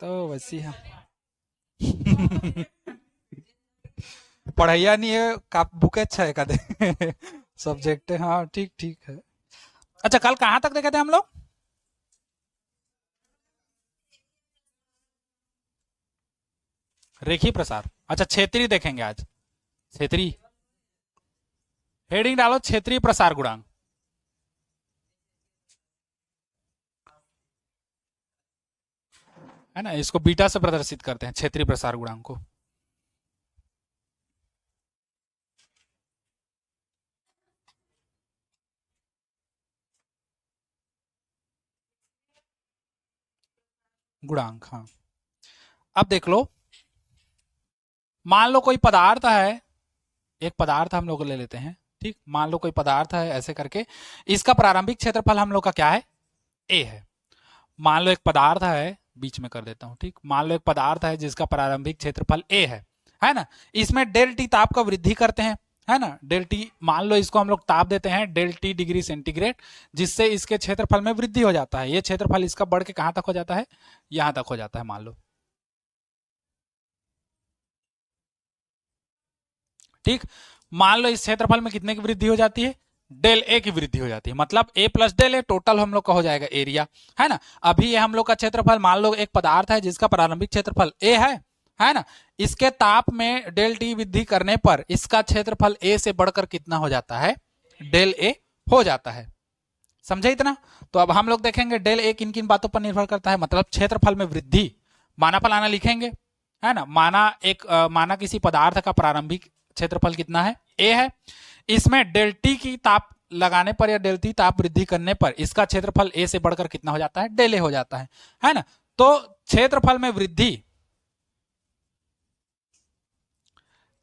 तो वैसी है। पढ़ाइया नहीं है का बुक अच्छा है कदे। सब्जेक्ट है, हाँ ठीक ठीक है। अच्छा, कल कहाँ तक देखे थे हम लोग? रेखी प्रसार, अच्छा क्षेत्रीय देखेंगे आज। क्षेत्रीय, हेडिंग डालो क्षेत्रीय प्रसार गुणांक। है ना, इसको बीटा से प्रदर्शित करते हैं क्षेत्रीय प्रसार गुणांक को। गुणांक, हाँ। अब देख लो, मान लो कोई पदार्थ है, एक पदार्थ हम लोग ले लेते हैं। ठीक, मान लो कोई पदार्थ है ऐसे करके, इसका प्रारंभिक क्षेत्रफल हम लोग का क्या है? ए है। मान लो एक पदार्थ है, बीच में कर देता हूं, ठीक, मान लो एक पदार्थ है जिसका प्रारंभिक क्षेत्रफल ए है ना। इसमें डेल टी ताप का वृद्धि करते हैं, है ना। डेल टी, मान लो इसको हम लोग ताप देते हैं डेल टी डिग्री सेंटीग्रेड, जिससे इसके क्षेत्रफल में वृद्धि हो जाता है। ये क्षेत्रफल इसका बढ़ के कहां तक हो जाता है? यहां तक हो जाता है, मान लो। ठीक, मान लो इस क्षेत्रफल में कितने की वृद्धि हो जाती है? डेल ए की वृद्धि हो जाती है, मतलब ए प्लस डेल ए टोटल हम लोग का हो जाएगा एरिया, है ना। अभी ये हम लोग का क्षेत्रफल, मान लो एक पदार्थ है जिसका प्रारंभिक क्षेत्रफल ए है ना। इसके ताप में डेल टी वृद्धि करने पर इसका क्षेत्रफल ए से बढ़कर कितना हो जाता है? डेल ए हो जाता है। समझे इतना? तो अब हम लोग देखेंगे डेल ए किन किन बातों पर निर्भर करता है, मतलब क्षेत्रफल में वृद्धि। माना पलाना लिखेंगे, है ना। माना एक माना किसी पदार्थ का प्रारंभिक क्षेत्रफल कितना है? ए है। इसमें डेल टी की ताप लगाने पर या डेल टी ताप वृद्धि करने पर इसका क्षेत्रफल ए से बढ़कर कितना हो जाता है? डेल ए हो जाता है ना। तो क्षेत्रफल में वृद्धि,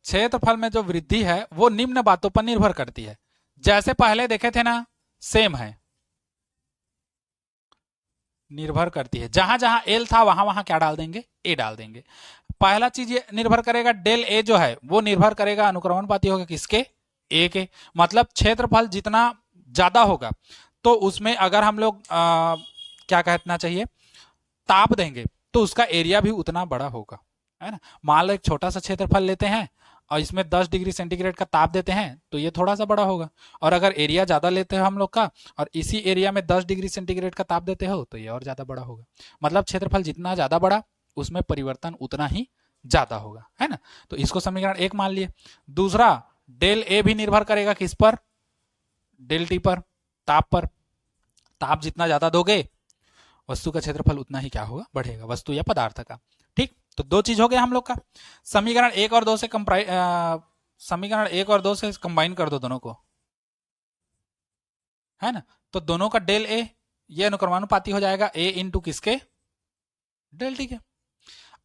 क्षेत्रफल में जो वृद्धि है वो निम्न बातों पर निर्भर करती है। जैसे पहले देखे थे ना, सेम है, निर्भर करती है। जहां जहां एल था वहां वहां क्या डाल देंगे? ए डाल देंगे। पहला चीज ये निर्भर करेगा, डेल ए जो है वो निर्भर करेगा, अनुक्रमणपाती होगा किसके? ए के। मतलब क्षेत्रफल जितना ज्यादा होगा तो उसमें अगर हम लोग क्या कहना चाहिए, ताप देंगे तो उसका एरिया भी उतना बड़ा होगा, है ना। मान लो एक छोटा सा क्षेत्रफल लेते हैं और इसमें 10 डिग्री सेंटीग्रेड का ताप देते हैं तो ये थोड़ा सा बड़ा होगा। और अगर एरिया ज्यादा लेते हो हम लोग का और इसी एरिया में 10 डिग्री सेंटीग्रेड का ताप देते हो तो ये और ज्यादा बड़ा होगा। मतलब क्षेत्रफल जितना ज्यादा बड़ा, उसमें परिवर्तन उतना ही ज्यादा होगा, है ना। तो इसको समीकरण एक मान लिए। दूसरा, डेल ए भी निर्भर करेगा किस पर? डेल टी पर, ताप पर। ताप जितना ज्यादा दोगे वस्तु का क्षेत्रफल उतना ही क्या होगा? बढ़ेगा, वस्तु या पदार्थ का। ठीक, तो दो चीज हो गया हम लोग का। समीकरण एक और दो से समीकरण एक और दो से कंबाइन कर दो दोनों को, है ना। तो दोनों का डेल ए, ये अनुक्रमानुपाती हो जाएगा ए इंटू किसके? डेल टी के।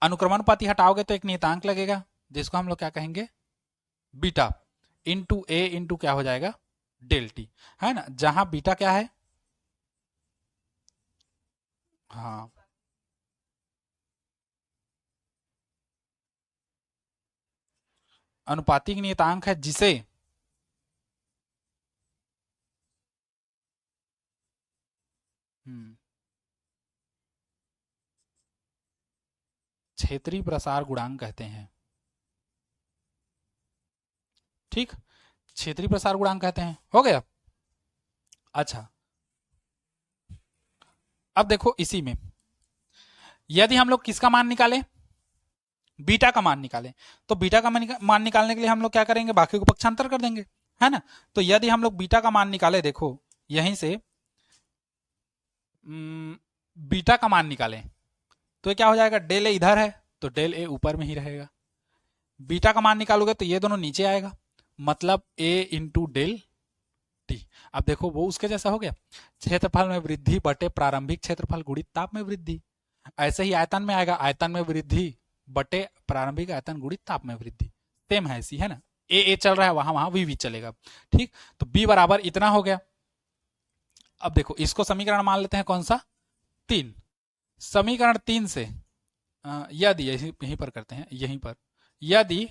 अनुक्रमानुपाती हटाओगे तो एक नियतांक लगेगा जिसको हम लोग क्या कहेंगे? बीटा इंटू ए इंटू क्या हो जाएगा? डेल टी, है ना। जहां बीटा क्या है? हाँ, अनुपातिक नियतांक है जिसे क्षेत्रीय प्रसार गुणांक कहते हैं। ठीक, क्षेत्रीय प्रसार गुणांक कहते हैं, हो गया। अच्छा, अब देखो इसी में यदि हम लोग किसका मान निकालें? बीटा का मान निकालें। तो बीटा का मान निकालने के लिए हम लोग क्या करेंगे? बाकी को पक्षांतर कर देंगे, है ना। तो यदि हम लोग बीटा का मान निकाले, देखो यहीं से बीटा का मान निकालें तो क्या हो जाएगा? डेल ए इधर है तो डेल ए ऊपर में ही रहेगा। बीटा का मान निकालोगे तो ये दोनों नीचे आएगा, मतलब ए इंटू डेल टी। अब देखो वो उसके जैसा हो गया, क्षेत्रफल में वृद्धि बटे प्रारंभिक क्षेत्रफल गुणित ताप में वृद्धि। ऐसे ही आयतन में आएगा, आयतन में वृद्धि बटे प्रारंभिक आयतन गुणित ताप में वृद्धि। सेम है ऐसी, है ना। ए चल रहा है वहां वहां वी चलेगा। ठीक, तो बी बराबर इतना हो गया। अब देखो इसको समीकरण मान लेते हैं कौन सा? तीन। समीकरण तीन से यदि यहीं पर करते हैं, यहीं पर यदि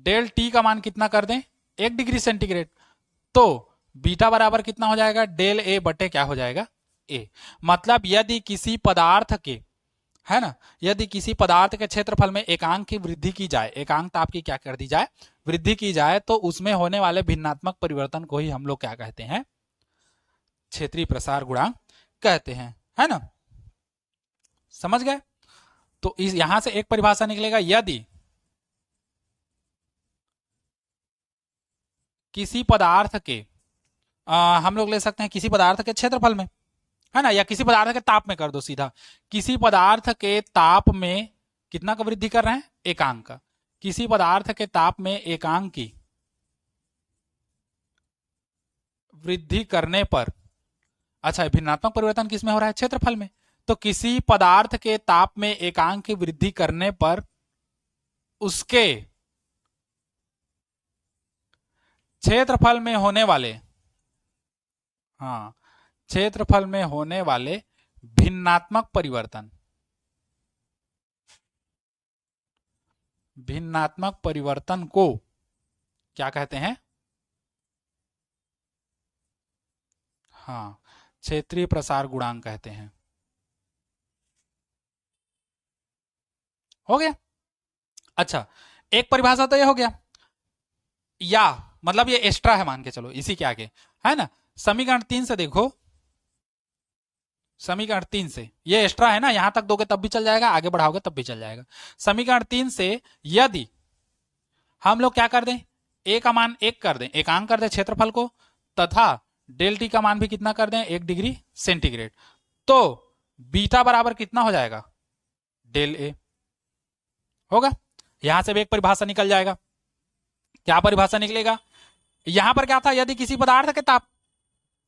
डेल टी का मान कितना कर दें? 1 डिग्री सेंटीग्रेड, तो बीटा बराबर कितना हो जाएगा? डेल ए बटे क्या हो जाएगा? ए। मतलब यदि किसी पदार्थ के, है ना। यदि किसी पदार्थ के क्षेत्रफल में एकांक की वृद्धि की जाए, एकांक ताप की क्या कर दी जाए, वृद्धि की जाए, तो उसमें होने वाले भिन्नात्मक परिवर्तन को ही हम लोग क्या कहते हैं, क्षेत्रीय प्रसार गुणांक कहते हैं, है ना। समझ गए। तो इस यहां से एक परिभाषा निकलेगा, यदि किसी पदार्थ के हम लोग ले सकते हैं किसी पदार्थ के क्षेत्रफल में, है ना, या किसी पदार्थ के ताप में कर दो सीधा, किसी पदार्थ के ताप में कितना का वृद्धि कर रहे हैं, एकांक का। किसी पदार्थ के ताप में एकांक की वृद्धि करने पर, अच्छा भिन्नात्मक परिवर्तन किसमें हो रहा है, क्षेत्रफल में। तो किसी पदार्थ के ताप में एकांक की वृद्धि करने पर उसके क्षेत्रफल में होने वाले, हाँ, क्षेत्रफल में होने वाले भिन्नात्मक परिवर्तन, भिन्नात्मक परिवर्तन को क्या कहते हैं, हाँ, क्षेत्रीय प्रसार गुणांक कहते हैं। हो गया। अच्छा, एक परिभाषा तो ये हो गया, या मतलब ये एक्स्ट्रा है मान के चलो इसी के आगे, है ना। समीकरण 3 से देखो, समीकरण 3 से ये एक्स्ट्रा है ना, यहां तक दोगे तब भी चल जाएगा, आगे बढ़ाओगे तब भी चल जाएगा। समीकरण 3 से यदि हम लोग क्या कर दें, ए का मान 1 कर दें, एकांक कर दें क्षेत्रफल को, तथा डेल टी का मान भी कितना कर दें, 1 डिग्री सेंटीग्रेड, तो बीटा बराबर कितना हो जाएगा, डेल ए होगा। यहां से भी एक परिभाषा निकल जाएगा। क्या परिभाषा निकलेगा, यहां पर क्या था, यदि किसी पदार्थ के ताप,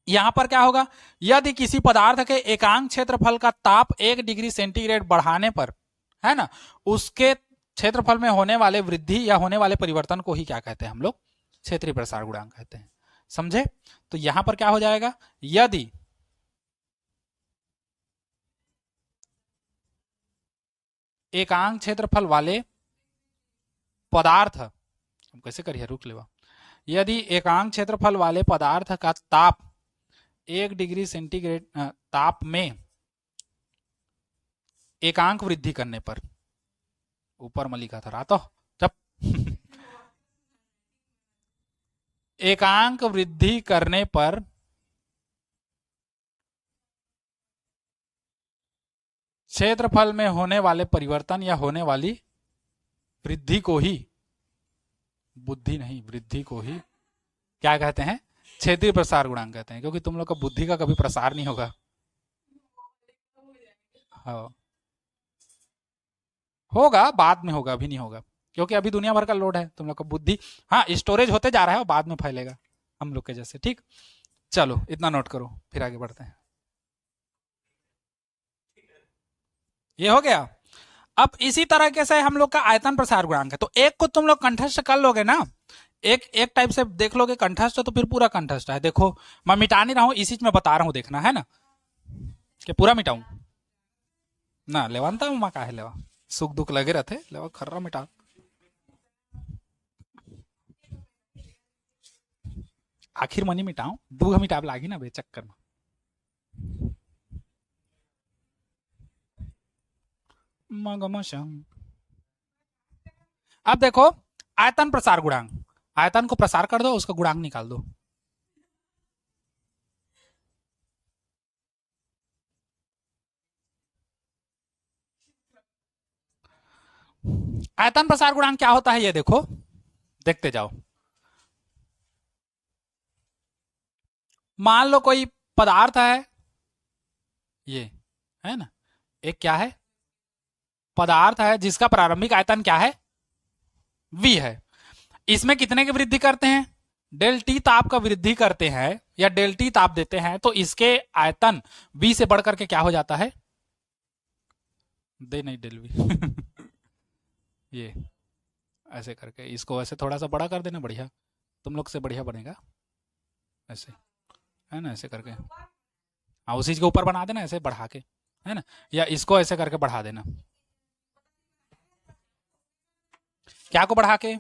यहां पर क्या होगा, यदि किसी पदार्थ के एकांक क्षेत्रफल का ताप 1 डिग्री सेंटीग्रेड बढ़ाने पर, है ना, उसके क्षेत्रफल में होने वाले वृद्धि या होने वाले परिवर्तन को ही क्या कहते हैं हम लोग, क्षेत्रीय प्रसार गुणांक कहते हैं। समझे। तो यहां पर क्या हो जाएगा, यदि एकांक क्षेत्रफल वाले पदार्थ, हम कैसे करिए, रुक लेवा, यदि एकांक क्षेत्रफल वाले पदार्थ का ताप 1 डिग्री सेंटीग्रेड ताप में एकांक वृद्धि करने पर, ऊपर में लिखा था रातो जब एकांक वृद्धि करने पर क्षेत्रफल में होने वाले परिवर्तन या होने वाली वृद्धि को ही, बुद्धि नहीं वृद्धि को ही क्या कहते हैं, क्षेत्रीय प्रसार गुणांक कहते हैं, क्योंकि तुम लोग का बुद्धि का कभी प्रसार नहीं होगा। हाँ होगा, बाद में होगा, अभी नहीं होगा, क्योंकि अभी दुनिया भर का लोड है, तुम लोग का बुद्धि, हाँ स्टोरेज होते जा रहा है और बाद में फैलेगा हम लोग के जैसे। ठीक, चलो इतना नोट करो, फिर आगे बढ़ते हैं। ये हो गया। अब इसी तरीके से हम लोग का आयतन प्रसार गुणांक है, तो एक को तुम लोग कंठस्थ कर लोगे ना, एक एक टाइप से देख लोगे कंठस्थ, तो फिर पूरा कंठस्थ है। देखो मैं मिटा नहीं रहा हूं, इसी में बता रहा हूं, देखना है ना, कि पूरा मिटाऊं ना, लेवानता हूं मैं, काहे लेवा, सुख दुख लगे रहते, लेवा खर्रा मिटा, आखिर मनी मिटाऊं, दूह मिटाब लागी ना बे चक्कर में। अब देखो आयतन प्रसार गुणांक, आयतन को प्रसार कर दो, उसका गुणांक निकाल दो। आयतन प्रसार गुणांक क्या होता है, ये देखो, देखते जाओ। मान लो कोई पदार्थ है, ये है ना, एक क्या है, पदार्थ है जिसका प्रारंभिक आयतन क्या है, v है। इसमें कितने की वृद्धि करते हैं, डेल टी ताप का वृद्धि करते हैं या डेल टी ताप देते हैं, तो इसके आयतन v से बढ़कर के क्या हो जाता है, दे नहीं डेल v ये ऐसे करके इसको ऐसे थोड़ा सा बड़ा कर देना, बढ़िया, तुम लोग से बढ़िया बनेगा ऐसे, है ना, ऐसे करके, हाँ उसी के ऊपर बना देना ऐसे बढ़ा के, है ना, या इसको ऐसे करके बढ़ा देना, क्या को बढ़ा के,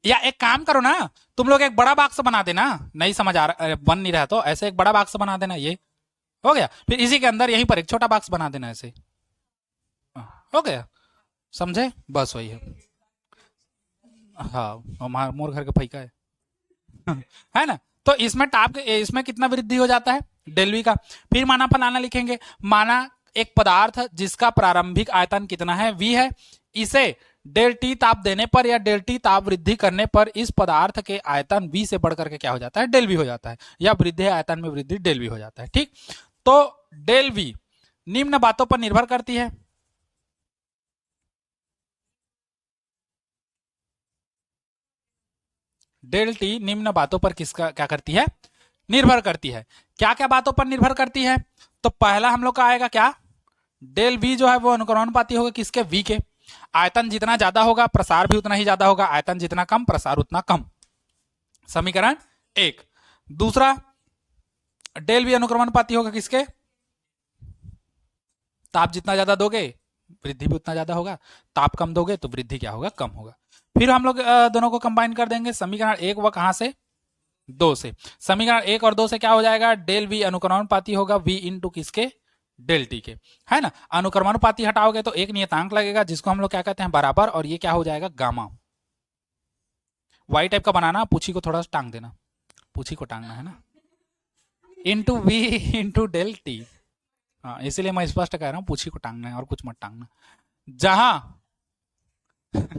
या एक काम करो ना, तुम लोग एक बड़ा बॉक्स बना देना, नहीं समझ आ रहा, बन नहीं रहा तो ऐसे एक बड़ा बॉक्स बना देना, ये हो गया। फिर इसी के अंदर यहीं पर एक छोटा बॉक्स बना देना ऐसे। हो गया, समझे? बस वही है। हाँ, हमारा मोर घर का फैका है। है ना? तो इसमें टाप के इसमें कितना वृद्धि हो जाता है डेल वी का। फिर माना फलाना लिखेंगे, माना एक पदार्थ जिसका प्रारंभिक आयतन कितना है, वी है, इसे डेल टी ताप देने पर या डेल टी ताप वृद्धि करने पर इस पदार्थ के आयतन वी से बढ़कर के क्या हो जाता है, डेल वी हो जाता है, या वृद्धि आयतन में वृद्धि डेल वी हो जाता है। ठीक, तो डेल वी निम्न बातों पर निर्भर करती है। डेल टी निम्न बातों पर किसका क्या करती है, निर्भर करती है। क्या क्या बातों पर निर्भर करती है? तो पहला हम लोग का आएगा क्या, डेल वी जो है वो अनुक्रमणपाती होगा किसके, वी के। आयतन जितना ज्यादा होगा प्रसार भी उतना ही ज्यादा होगा, आयतन जितना कम प्रसार उतना कम। समीकरण एक। दूसरा, डेल वी अनुक्रमणपाती होगा किसके, ताप जितना ज्यादा दोगे वृद्धि भी उतना ज्यादा होगा, ताप कम दोगे तो वृद्धि क्या होगा, कम होगा। फिर हम लोग दोनों को कंबाइन कर देंगे, समीकरण एक व कहां से, दो से। समीकरण एक और दो से क्या हो जाएगा, डेल वी अनुक्रमणपाती होगा वी इंटू किसके, डेल टी के। है ना? अनुक्रमणपाती हटाओगे तो एक नियतांक लगेगा जिसको हम लोग क्या कहते हैं, बराबर, और ये क्या हो जाएगा, गामा। वाई टाइप का बनाना, पूछी को थोड़ा सा टांग देना, पूछी को टांगना है ना, into V into del T. हाँ, इसीलिए मैं स्पष्ट कह रहा हूँ, पूछी को टांगना है और कुछ मत टांगना। जहां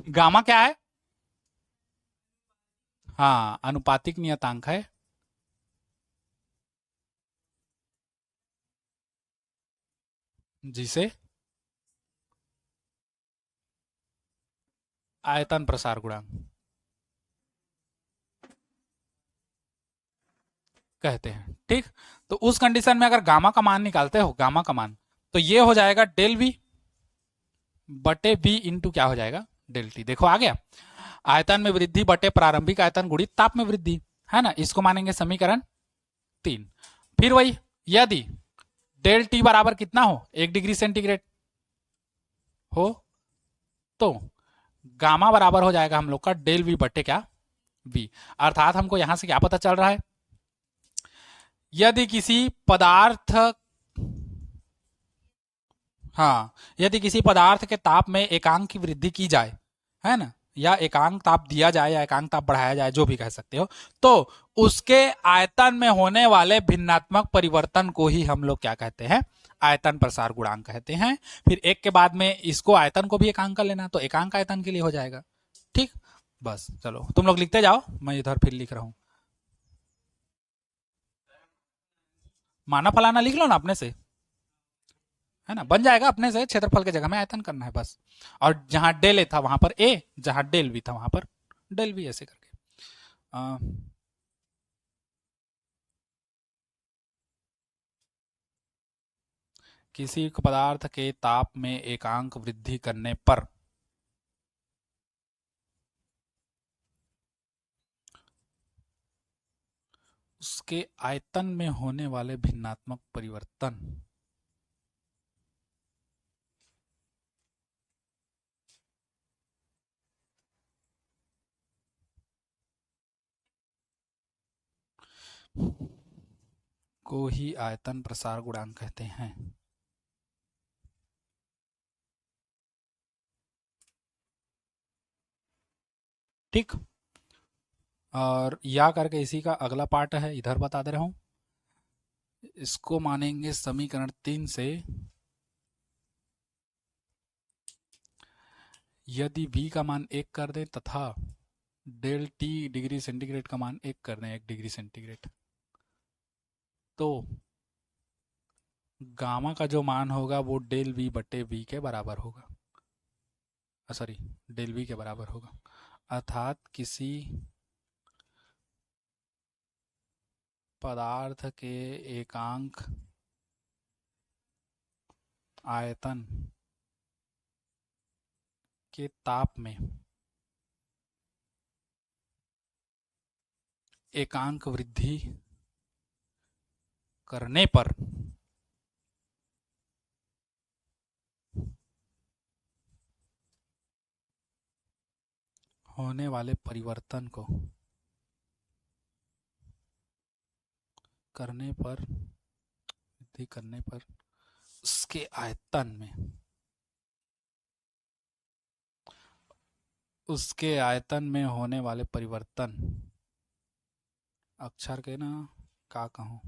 गामा क्या है, हाँ, अनुपातिक नियतांक है, जिसे आयतन प्रसार गुणांक कहते हैं। ठीक, तो उस कंडीशन में अगर गामा का मान निकालते हो, गामा का मान, तो ये हो जाएगा डेल वी बटे वी इंटू क्या हो जाएगा, डेल टी। देखो आ गया, आयतन में वृद्धि बटे प्रारंभिक आयतन गुणित ताप में वृद्धि। है ना? इसको मानेंगे समीकरण तीन। फिर वही, यदि डेल टी बराबर कितना हो, 1 डिग्री सेंटीग्रेड हो, तो गामा बराबर हो जाएगा हम लोग का डेल वी बटे क्या, वी। अर्थात हमको यहां से क्या पता चल रहा है, यदि किसी पदार्थ, हाँ, यदि किसी पदार्थ के ताप में एकांक की वृद्धि की जाए, है ना, या एकांक ताप दिया जाए या एकांक ताप बढ़ाया जाए, जो भी कह सकते हो, तो उसके आयतन में होने वाले भिन्नात्मक परिवर्तन को ही हम लोग क्या कहते हैं, आयतन प्रसार गुणांक कहते हैं। फिर एक के बाद में इसको आयतन को भी एकांक कर लेना, तो एकांक आयतन के लिए हो जाएगा। ठीक, बस चलो तुम लोग लिखते जाओ, मैं इधर फिर लिख रहा हूं। माना फलाना लिख लो ना अपने से, है ना, बन जाएगा अपने से, क्षेत्रफल की जगह में आयतन करना है बस। और जहां डेल ए था वहां पर ए, जहां डेल वी था वहां पर डेल वी, ऐसे करके। आ, किसी पदार्थ के ताप में एकांक वृद्धि करने पर उसके आयतन में होने वाले भिन्नात्मक परिवर्तन को ही आयतन प्रसार गुणांक कहते हैं। ठीक, और या करके इसी का अगला पार्ट है, इधर बता दे रहा हूं। इसको मानेंगे समीकरण 3 से, यदि v का मान 1 कर दें तथा डेल टी डिग्री सेंटीग्रेड का मान 1 कर दें, 1 डिग्री सेंटीग्रेड, तो गामा का जो मान होगा वो डेल वी बटे वी के बराबर होगा, सॉरी, डेल वी के बराबर होगा। अर्थात किसी पदार्थ के एकांक आयतन के ताप में एकांक वृद्धि करने पर होने वाले परिवर्तन को करने पर वृद्धि करने पर उसके आयतन में होने वाले परिवर्तन, अक्षर के ना का कहूं,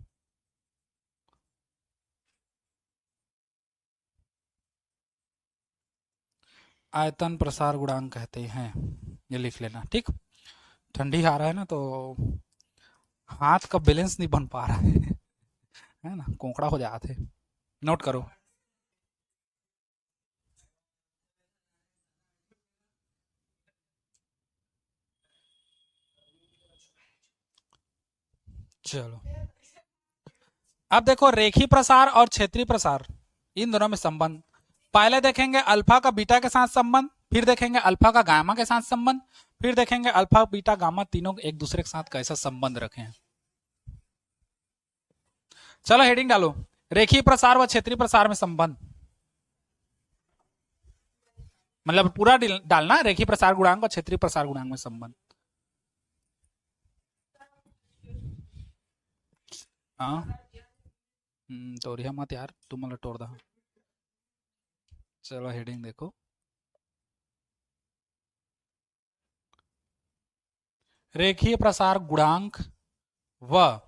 आयतन प्रसार गुणांक कहते हैं, ये लिख लेना। ठीक, ठंडी आ रहा है ना तो हाथ का बैलेंस नहीं बन पा रहा है ना, कोंकड़ा हो जाते। नोट करो। चलो अब देखो, रेखीय प्रसार और क्षेत्रीय प्रसार, इन दोनों में संबंध। पहले देखेंगे अल्फा का बीटा के साथ संबंध, फिर देखेंगे अल्फा का गामा के साथ संबंध, फिर देखेंगे अल्फा बीटा गामा तीनों एक दूसरे के साथ कैसा संबंध रखे हैं। चलो हेडिंग डालो, रेखीय प्रसार व क्षेत्रीय प्रसार में संबंध, मतलब पूरा डालना, रेखीय प्रसार गुणांक और क्षेत्रीय प्रसार गुणांक में संबंध। हाँ तोड़िया मत यार, तुम मला तोड़ दा। चलो हेडिंग देखो, रेखीय प्रसार गुणांक व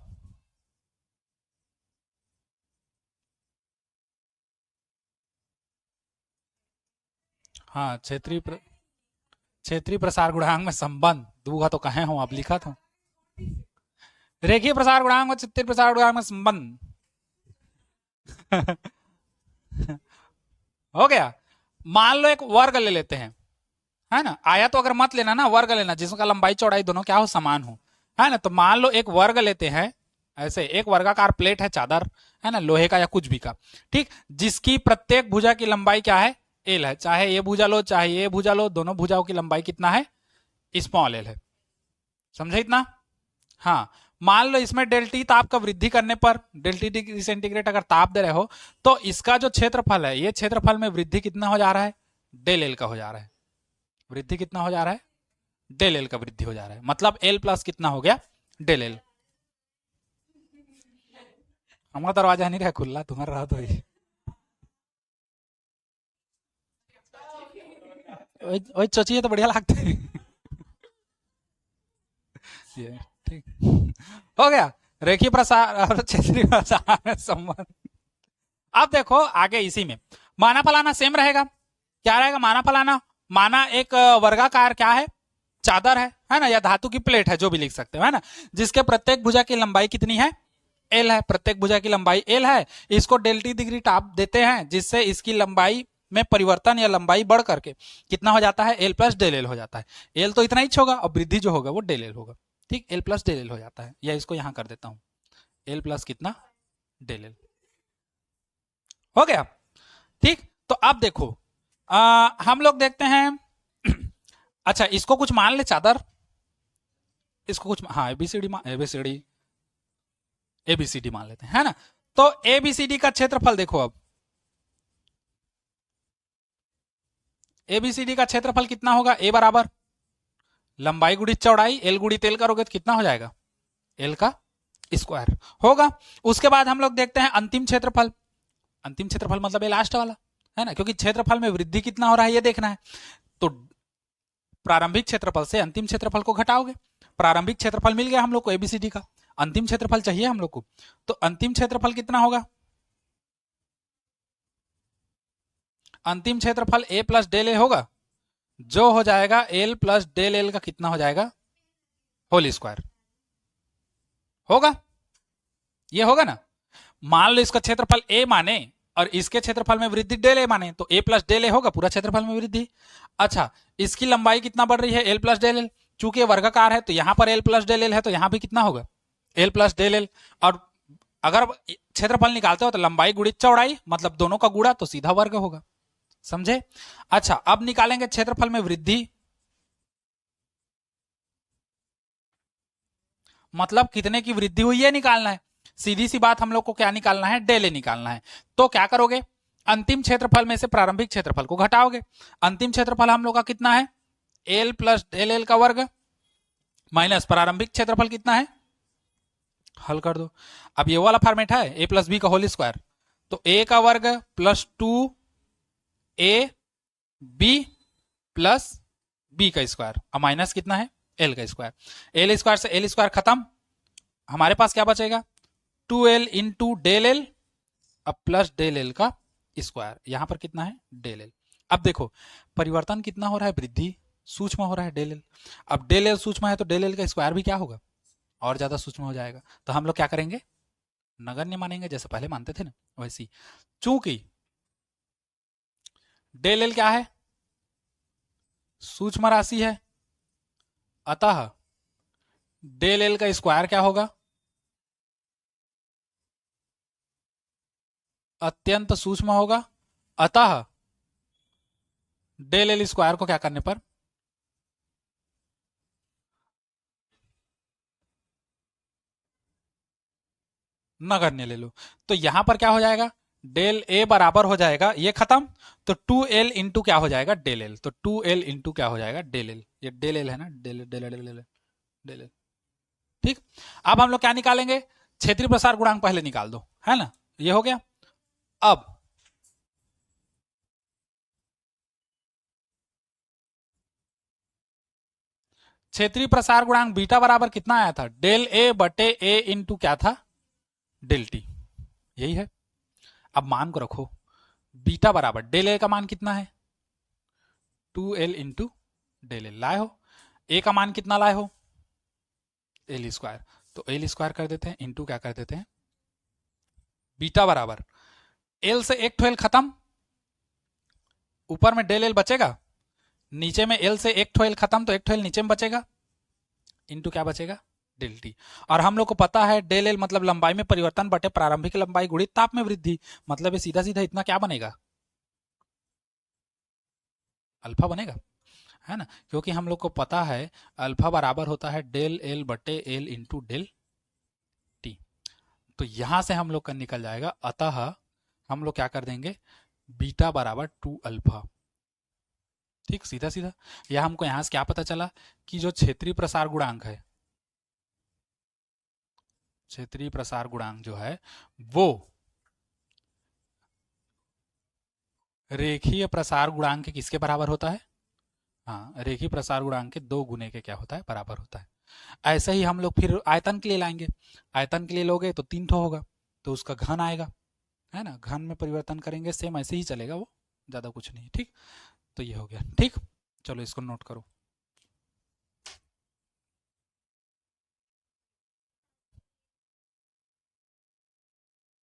हाँ क्षेत्रीय प्रसार गुणांक में संबंध, दूंगा तो कहे हूं, अब लिखा था। रेखीय प्रसार गुणांक और क्षेत्रीय प्रसार गुणांक में संबंध हो गया। मान लो एक वर्ग ले लेते हैं, है ना, आया तो अगर मत लेना ना, वर्ग लेना जिसका लंबाई चौड़ाई दोनों क्या हो, समान हो, है ना। तो मान लो एक वर्ग लेते हैं, ऐसे एक वर्गाकार प्लेट है, चादर है ना, लोहे का या कुछ भी का, ठीक, जिसकी प्रत्येक भुजा की लंबाई क्या है, एल है। चाहे ये भुजा लो चाहे ये भुजा लो, दोनों भुजाओं की लंबाई कितना है, स्मॉल एल है। समझे इतना? हाँ, मान लो इसमें डेल्टी ताप का वृद्धि करने पर, डेल्टी डिग्री सेंटीग्रेड अगर ताप दे रहे हो, तो इसका जो क्षेत्रफल है, ये क्षेत्रफल में वृद्धि कितना हो जा रहा है, डेल एल का हो जा रहा है। वृद्धि कितना हो जा रहा है, डेल एल का वृद्धि हो जा रहा है, मतलब एल प्लस कितना हो गया, डेल एल। हमारा दरवाजा नहीं रहा खुला, तुम्हारा रहा तो ही। ओए चचिए तो बढ़िया लगते हैं। ये ठीक हो गया, रेखीय प्रसार और क्षेत्रीय प्रसार में संबंध। अब देखो आगे इसी में माना फलाना सेम रहेगा, क्या रहेगा, माना फलाना, माना एक वर्गाकार क्या है, चादर है ना, या धातु की प्लेट है, जो भी लिख सकते हो, है ना, जिसके प्रत्येक भुजा की लंबाई कितनी है, एल है, प्रत्येक भुजा की लंबाई एल है। इसको डेल्टी डिग्री ताप देते हैं, जिससे इसकी लंबाई में परिवर्तन या लंबाई बढ़ करके कितना हो जाता है, एल प्लस डेल एल हो जाता है। एल तो इतना ही होगा और वृद्धि जो होगा वो डेल एल होगा। ठीक, एल प्लस डेल एल हो जाता है, या इसको यहां कर देता हूं, एल प्लस कितना, डेल एल हो गया। ठीक, तो अब देखो हम लोग देखते हैं अच्छा इसको कुछ मान ले, चादर, इसको कुछ, हाँ एबीसीडी एबीसीडी मान लेते हैं, है ना। तो एबीसीडी का क्षेत्रफल देखो, अब एबीसीडी का क्षेत्रफल कितना होगा, ए बराबर लंबाई गुणित चौड़ाई, एल गुणित एल करोगे तो कितना हो जाएगा, एल का स्क्वायर होगा। उसके बाद हम लोग देखते हैं अंतिम क्षेत्रफल, अंतिम क्षेत्रफल मतलब ये लास्ट वाला, है ना, क्योंकि क्षेत्रफल में वृद्धि कितना हो रहा है ये देखना है। तो प्रारंभिक क्षेत्रफल से अंतिम क्षेत्रफल को घटाओगे, प्रारंभिक क्षेत्रफल मिल गया हम लोग को एबीसीडी का, अंतिम क्षेत्रफल चाहिए हम लोग को, तो अंतिम क्षेत्रफल कितना होगा, अंतिम क्षेत्रफल ए प्लस डेल ए होगा, जो हो जाएगा एल प्लस डेल एल का कितना हो जाएगा, होल स्क्वायर होगा, ये होगा ना। मान लो इसका क्षेत्रफल ए माने और इसके क्षेत्रफल में वृद्धि डेल ए माने, तो ए प्लस डेल ए होगा, पूरा क्षेत्रफल में वृद्धि। अच्छा, इसकी लंबाई कितना बढ़ रही है, एल प्लस डेल एल, चूंकि वर्गाकार है तो यहां पर एल प्लस डेल एल है, तो यहां भी कितना होगा, एल प्लस डेल एल। और अगर क्षेत्रफल निकालते हो तो लंबाई गुणित चौड़ाई, मतलब दोनों का गुणा, तो सीधा वर्ग होगा। समझे? अच्छा, अब निकालेंगे क्षेत्रफल में वृद्धि, मतलब कितने की वृद्धि हुई है निकालना है। सीधी सी बात, हम लोग को क्या निकालना है, डेल ए निकालना है। तो क्या करोगे, अंतिम क्षेत्रफल में से प्रारंभिक क्षेत्रफल को घटाओगे। अंतिम क्षेत्रफल हम लोग का कितना है, एल प्लस डेल एल का वर्ग माइनस प्रारंभिक क्षेत्रफल कितना है, हल कर दो। अब ये वाला फॉर्मेट है, ए प्लस बी का होल स्क्वायर, तो ए का वर्ग प्लस 2 बी प्लस बी का स्क्वायर, अब माइनस कितना है एल का स्क्वायर, एल स्क्वायर से एल स्क्वायर खत्म, हमारे पास क्या बचेगा 2l इंटू डेल एल, अब प्लस डेल एल का स्क्वायर, यहां पर कितना है डेल एल। अब देखो परिवर्तन कितना हो रहा है, वृद्धि सूक्ष्म हो रहा है डेल एल, अब डेल एल सूक्ष्म है तो डेल एल का स्क्वायर भी क्या होगा और ज्यादा सूक्ष्म हो जाएगा, तो हम लोग क्या करेंगे नगण्य मानेंगे, जैसे पहले मानते थे ना वैसी। चूंकि डेल एल क्या है सूक्ष्म राशि है, अतः डेल एल का स्क्वायर क्या होगा अत्यंत सूक्ष्म होगा, अतः डेल एल स्क्वायर को क्या करने पर नगण्य ले लो, तो यहां पर क्या हो जाएगा डेल ए बराबर हो जाएगा ये खत्म, तो 2l इंटू क्या हो जाएगा डेल एल, तो 2l इंटू क्या हो जाएगा डेल एल, ये डेल एल है ना del del del del del L. ठीक, अब हम लोग क्या निकालेंगे क्षेत्रीय प्रसार गुणांक पहले निकाल दो, है ना ये हो गया। अब क्षेत्रीय प्रसार गुणांक बीटा बराबर कितना आया था डेल ए बटे ए इंटू क्या था डेल टी, यही है। अब मान को रखो बीटा बराबर डेल ए का मान कितना है 2l इंटू डेल एल, लाए हो ए का मान कितना लाए हो एल स्क्वायर, तो एल स्क्वायर कर देते हैं इंटू क्या कर देते हैं बीटा बराबर एल से एक ठो एल खत्म, ऊपर में डेल एल बचेगा, नीचे में एल से एक ठो एल खत्म तो एक ठो एल नीचे में बचेगा, इंटू क्या बचेगा डेल टी। और हम लोग को पता है डेल एल मतलब लंबाई में परिवर्तन बटे प्रारंभिक लंबाई गुणित ताप में वृद्धि, मतलब ये सीधा सीधा इतना क्या बनेगा अल्फा बनेगा, है ना, क्योंकि हम लोग को पता है अल्फा बराबर होता है डेल एल बटे एल इंटू डेल टी, तो यहां से हम लोग का निकल जाएगा, अतः हम लोग क्या कर देंगे बीटा बराबर 2 अल्फा। ठीक सीधा सीधा, यह हमको यहां से क्या पता चला कि जो क्षेत्रीय प्रसार गुणांक है, क्षेत्रीय प्रसार गुणांक जो है वो रेखीय प्रसार गुणांक के किसके बराबर होता है, हाँ रेखीय प्रसार गुणांक के 2 गुने के क्या होता है बराबर होता है। ऐसे ही हम लोग फिर आयतन के लिए लाएंगे, आयतन के लिए लोगे तो 3 ठो होगा तो उसका घन आएगा, है ना, घन में परिवर्तन करेंगे सेम ऐसे ही चलेगा वो, ज्यादा कुछ नहीं। ठीक, तो ये हो गया। ठीक, चलो इसको नोट करो।